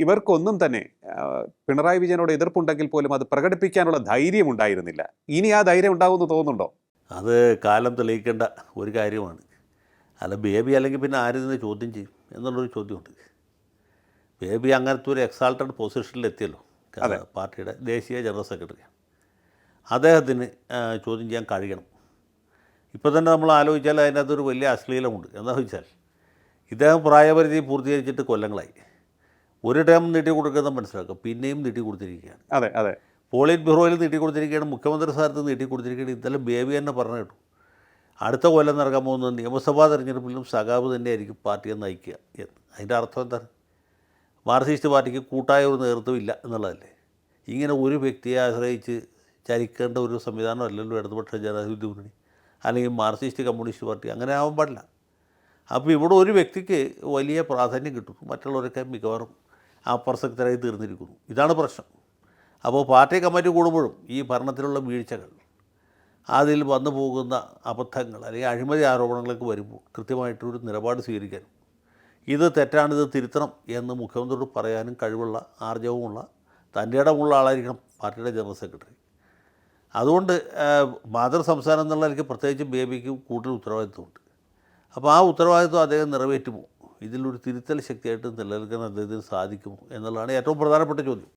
ഇവർക്കൊന്നും തന്നെ പിണറായി വിജയനോട് എതിർപ്പുണ്ടെങ്കിൽ പോലും അത് പ്രകടിപ്പിക്കാനുള്ള ധൈര്യം ഉണ്ടായിരുന്നില്ല. ഇനി ആ ധൈര്യം ഉണ്ടാവുമെന്ന് തോന്നുന്നുണ്ടോ? അത് കാലം തെളിയിക്കേണ്ട ഒരു കാര്യമാണ്. അല്ല, ബേബി അല്ലെങ്കിൽ പിന്നെ ആര് നിന്ന് ചോദ്യം ചെയ്യും എന്നുള്ളൊരു ചോദ്യമുണ്ട്. ബേബി അങ്ങനത്തെ ഒരു എക്സാൾട്ടഡ് പൊസിഷനിലെത്തിയല്ലോ, പാർട്ടിയുടെ ദേശീയ ജനറൽ സെക്രട്ടറി. അദ്ദേഹത്തിന് ചോദ്യം ചെയ്യാൻ കഴിയണം. ഇപ്പോൾ തന്നെ നമ്മൾ ആലോചിച്ചാൽ അതിനകത്തൊരു വലിയ അശ്ലീലമുണ്ട്. എന്താണെന്ന് വെച്ചാൽ, ഇദ്ദേഹം പ്രായപരിധി പൂർത്തീകരിച്ചിട്ട് കൊല്ലങ്ങളായി. ഒരു ടേം നീട്ടി കൊടുക്കുന്നത് മനസ്സിലാക്കുക, പിന്നെയും നീട്ടി കൊടുത്തിരിക്കുകയാണ്. അതെ അതെ, പോളിറ്റ് ബ്യൂറോയിൽ നീട്ടി കൊടുത്തിരിക്കുകയാണ്, മുഖ്യമന്ത്രി സ്ഥാനത്ത് നീട്ടി കൊടുത്തിരിക്കുകയാണ്. ഇതെല്ലാം ബേബി തന്നെ പറഞ്ഞു കേട്ടു. അടുത്ത കൊല്ലം നടക്കാൻ പോകുന്ന നിയമസഭാ തെരഞ്ഞെടുപ്പിലും സഖാബ് തന്നെയായിരിക്കും പാർട്ടിയെ നയിക്കുക എന്ന്. അതിൻ്റെ അർത്ഥം എന്താണ്? മാർക്സിസ്റ്റ് പാർട്ടിക്ക് കൂട്ടായ ഒരു നേതൃത്വം ഇല്ല എന്നുള്ളതല്ലേ. ഇങ്ങനെ ഒരു വ്യക്തിയെ ആശ്രയിച്ച് ചലിക്കേണ്ട ഒരു സംവിധാനമല്ലല്ലോ ഇടതുപക്ഷ ജനാധിപത്യ മുന്നണി അല്ലെങ്കിൽ മാർക്സിസ്റ്റ് കമ്മ്യൂണിസ്റ്റ് പാർട്ടി. അങ്ങനെ ആവാൻ പാടില്ല. അപ്പോൾ ഇവിടെ ഒരു വ്യക്തിക്ക് വലിയ പ്രാധാന്യം കിട്ടും, മറ്റുള്ളവരൊക്കെ മിക്കവാറും അപ്രസക്തരായി തീർന്നിരിക്കുന്നു. ഇതാണ് പ്രശ്നം. അപ്പോൾ പാർട്ടി കമ്മിറ്റി കൂടുമ്പോഴും ഈ ഭരണത്തിലുള്ള വീഴ്ചകൾ, അതിൽ വന്നു പോകുന്ന അബദ്ധങ്ങൾ അല്ലെങ്കിൽ അഴിമതി ആരോപണങ്ങളൊക്കെ വരുമ്പോൾ കൃത്യമായിട്ടൊരു നിലപാട് സ്വീകരിക്കാനും ഇത് തെറ്റാണ്, ഇത് തിരുത്തണം എന്ന് മുഖ്യമന്ത്രിയോട് പറയാനും കഴിവുള്ള, ആർജവമുള്ള, തൻ്റെ ഇടമുള്ള ആളായിരിക്കണം പാർട്ടിയുടെ ജനറൽ സെക്രട്ടറി. അതുകൊണ്ട് മാതൃ സംസ്ഥാനം എന്നുള്ള എനിക്ക് പ്രത്യേകിച്ച് ബേബിക്ക് കൂടുതൽ ഉത്തരവാദിത്വമുണ്ട്. അപ്പോൾ ആ ഉത്തരവാദിത്വം അദ്ദേഹം നിറവേറ്റുമോ, ഇതിലൊരു തിരുത്തൽ ശക്തിയായിട്ട് നിലനിൽക്കാൻ അദ്ദേഹത്തിന് സാധിക്കുമോ എന്നുള്ളതാണ് ഏറ്റവും പ്രധാനപ്പെട്ട ചോദ്യം.